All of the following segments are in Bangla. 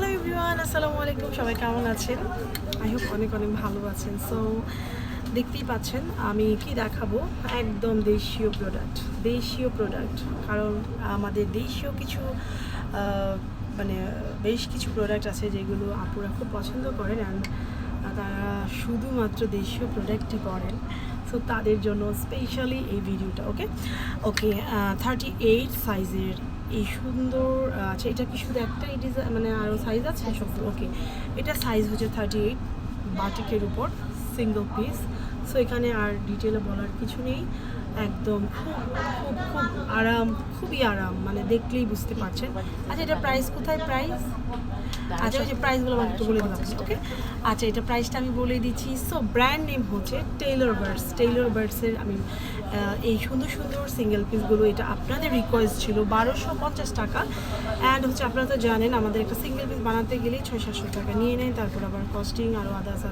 হ্যালো এভরিওয়ান, আসসালামু আলাইকুম। সবাই কেমন আছেন? আই হোপ অনেক অনেক ভালো আছেন। সো দেখতেই পাচ্ছেন আমি কি দেখাবো, একদম দেশীয় প্রোডাক্ট। কারণ আমাদের দেশীয় কিছু মানে বেশ কিছু প্রোডাক্ট আছে যেগুলো আপুরা খুব পছন্দ করেন, অ্যান্ড তারা শুধুমাত্র দেশীয় প্রোডাক্টই পরেন। সো তাদের জন্য স্পেশালি এই ভিডিওটা। ওকে ওকে 38 সাইজের এই সুন্দর। আচ্ছা, এটা কি শুধু একটাই ডিজাইন, মানে আরও সাইজ আছে সব? ওকে, এটা সাইজ হচ্ছে 38, বাটিকের উপর সিঙ্গল পিস। সো এখানে আর ডিটেলে বলার কিছু নেই। একদম খুব খুব খুব আরাম, খুবই আরাম, মানে দেখলেই বুঝতে পারছেন। আচ্ছা, এটা প্রাইস কোথায়? প্রাইস আচ্ছা, ওই যে প্রাইসগুলো আমাকে একটু বলে দিচ্ছি। ওকে, আচ্ছা, এটা প্রাইসটা আমি বলে দিচ্ছি। সো ব্র্যান্ড নেম হচ্ছে টেইলর বার্ডসের আমি এই সুন্দর সুন্দর সিঙ্গেল পিসগুলো, এটা আপনাদের রিকোয়েস্ট ছিল 1250 টাকা। অ্যান্ড হচ্ছে আপনারা তো জানেন আমাদের একটা সিঙ্গেল পিস বানাতে গেলেই 600-700 টাকা নিয়ে নেন, তারপর আবার কস্টিং আরও others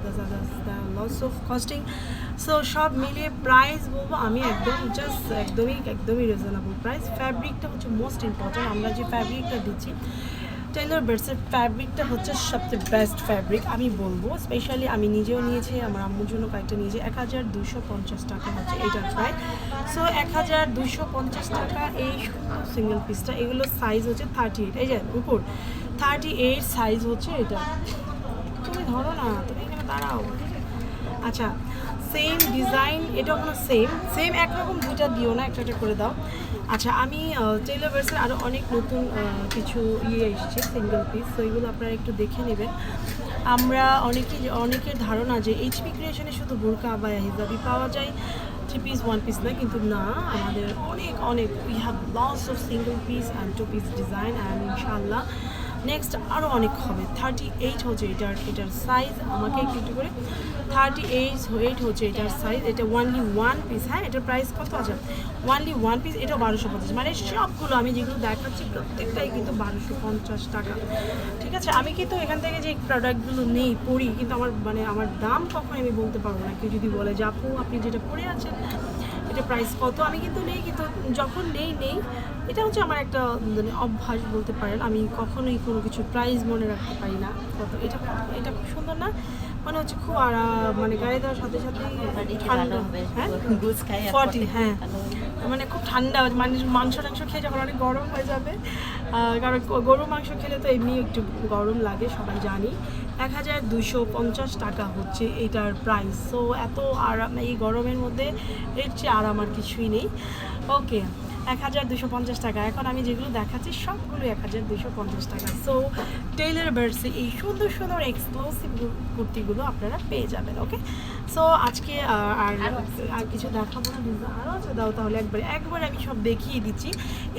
loss of costing. So সব মিলিয়ে প্রাইস বলবো আমি একদমই রিজনেবল প্রাইস। ফ্যাব্রিকটা হচ্ছে মোস্ট ইম্পর্ট্যান্ট। আমরা যে ফ্যাব্রিকটা দিচ্ছি টেইলর বার্ডসের ফ্যাব্রিকটা হচ্ছে সবচেয়ে বেস্ট ফ্যাব্রিক আমি বলবো। স্পেশালি আমি নিজেও নিয়েছি, আমার আম্মুর জন্য কয়েকটা নিয়েছি। 1250 টাকা হচ্ছে এটার প্রাইস। সো 1250 টাকা এই সুন্দর সিঙ্গেল পিসটা। এগুলো সাইজ হচ্ছে 38, এই যে উপর 38 সাইজ হচ্ছে এটা। তুমি ধরো না, তুমি এখানে দাঁড়াও। আচ্ছা, সেম ডিজাইন, এটাও কোনো সেম একরকম, দুইটা দিও না, একটা করে দাও। আচ্ছা, আমি টেইলর বার্ডসের আরও অনেক নতুন কিছু এসেছে সিঙ্গেল পিস, তো এগুলো আপনারা একটু দেখে নেবেন। আমরা অনেকের ধারণা যে এইচপি ক্রিয়েশনে শুধু বোরকা বা হিজাবি পাওয়া যায়, 3 পিস 1 পিস না, কিন্তু না, আমাদের অনেক we have lots of single piece and 2 piece design, and ইনশাআল্লাহ নেক্সট আরও অনেক হবে। 38 হচ্ছে এটার সাইজ, আমাকে একটু করে 38 হচ্ছে এটার সাইজ। এটা ওয়ানলি 1 পিস। হ্যাঁ, এটার প্রাইস কত আছে? ওয়ানলি 1 পিস, এটা 1250। মানে সবগুলো আমি যেগুলো দেখাচ্ছি প্রত্যেকটাই কিন্তু 1250 টাকা। ঠিক আছে, আমি কিন্তু এখান থেকে যে প্রোডাক্টগুলো নেই পড়ি, কিন্তু আমার দাম কখন আমি বলতে পারবো না। কেউ যদি বলে যে আপু আপনি যেটা পরে আছেন এটা প্রাইস কত, আমি কিন্তু নেই, কিন্তু যখন নেই এটা হচ্ছে আমার একটা মানে অভ্যাস বলতে পারেন। আমি কখনোই কোনো কিছু প্রাইস মনে রাখতে পারি না কত। এটা খুব সুন্দর না, মানে হচ্ছে খুব আরাম, মানে গাড়ি দেওয়ার সাথে ঠান্ডা। হ্যাঁ, 40, হ্যাঁ, মানে খুব ঠান্ডা, মানে মাংস খেয়ে যখন অনেক গরম হয়ে যাবে, কারণ গরু মাংস খেলে তো এমনি একটু গরম লাগে, সবাই জানি। 1250 টাকা হচ্ছে এটার প্রাইস। সো এত আরাম এই গরমের মধ্যে, এর চেয়ে আরাম আর কিছুই নেই। ওকে, 1250 টাকা। এখন আমি যেগুলো দেখাচ্ছি সবগুলো 1250 টাকা। সো টেইলর বার্ডসে এই সুন্দর সুন্দর এক্সক্লুসিভ কুর্তিগুলো আপনারা পেয়ে যাবেন। ওকে, সো আজকে আর কিছু দেখাবো না, আরও আছে, দাও তাহলে একবার আমি সব দেখিয়ে দিচ্ছি।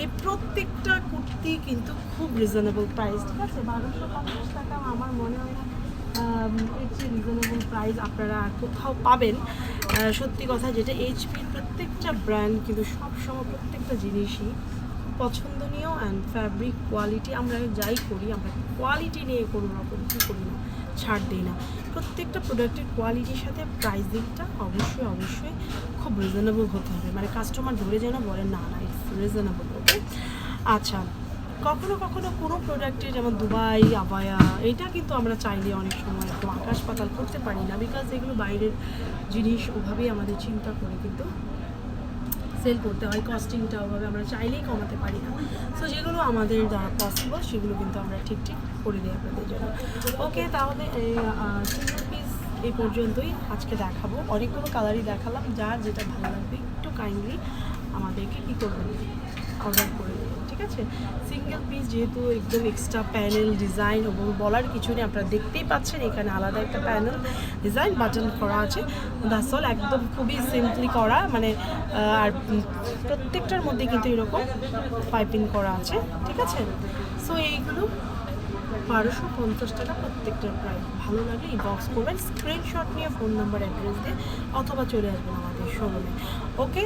এই প্রত্যেকটা কুর্তি কিন্তু খুব রিজনেবল প্রাইস। ঠিক আছে, 1250 টাকা আমার মনে হয় না এর চেয়ে রিজনেবল প্রাইস আপনারা আর কোথাও পাবেন। সত্যি কথা যেটা, এইচপির প্রত্যেকটা ব্র্যান্ড কিন্তু সবসময় প্রত্যেকটা জিনিসই পছন্দনীয়, অ্যান্ড ফ্যাব্রিক কোয়ালিটি, আমরা যাই করি আমরা কোয়ালিটি নিয়ে কোনো রকম কী করি না, ছাড় দিই না। প্রত্যেকটা প্রোডাক্টের কোয়ালিটির সাথে প্রাইসিংটা অবশ্যই খুব রিজনেবল হতে হবে, মানে কাস্টমার ধরে যেন বলেন না ইটস রিজনেবল। ওকে, আচ্ছা, কখনো কোনো প্রোডাক্টের, যেমন দুবাই আবায়া, এটা কিন্তু আমরা চাইলে অনেক সময় একদম আকাশ পাতাল করতে পারি না, বিকজ এগুলো বাইরের জিনিস, ওভাবেই আমাদের চিন্তা করে কিন্তু সেল করতে হয়। কস্টিংটা ওভাবে আমরা চাইলেই কমাতে পারি না। সো যেগুলো আমাদের দ্বারা পসিবল সেগুলো কিন্তু আমরা ঠিক করে দিই আপনাদের জন্য। ওকে, তাহলে এই সিঙ্গেল পিস এই পর্যন্তই আজকে দেখাবো। অনেকগুলো কালারই দেখালাম, যার যেটা ভালো লাগবে একটু কাইন্ডলি আমাদেরকে কী করবেন, অর্ডার করে দেবেন। ঠিক আছে, সিঙ্গেল পিস যেহেতু একদম এক্সট্রা প্যানেল ডিজাইন এবং বলার কিছু নেই, আপনারা দেখতেই পাচ্ছেন এখানে আলাদা একটা প্যানেল ডিজাইন বাটন করা আছে। দ্যাটস অল, একদম খুবই সিম্পলি করা, মানে আর প্রত্যেকটার মধ্যে কিন্তু এরকম পাইপিং করা আছে। ঠিক আছে, সো এইগুলো 1250 টাকা প্রত্যেকটার প্রাইস। ভালো লাগলে ইনবক্স করবেন, স্ক্রিনশট নিয়ে ফোন নাম্বার অ্যাড্রেস দিয়ে, অথবা চলে আসবেন আমাদের শোরুমে। ওকে,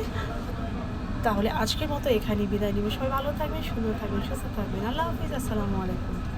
তাহলে আজকের মতো এখানেই বিদায় নিবে। সবাই ভালো থাকবেন, সুন্দর থাকবেন, সুস্থ থাকবেন। আল্লাহ হাফিজ, আসসালামু আলাইকুম।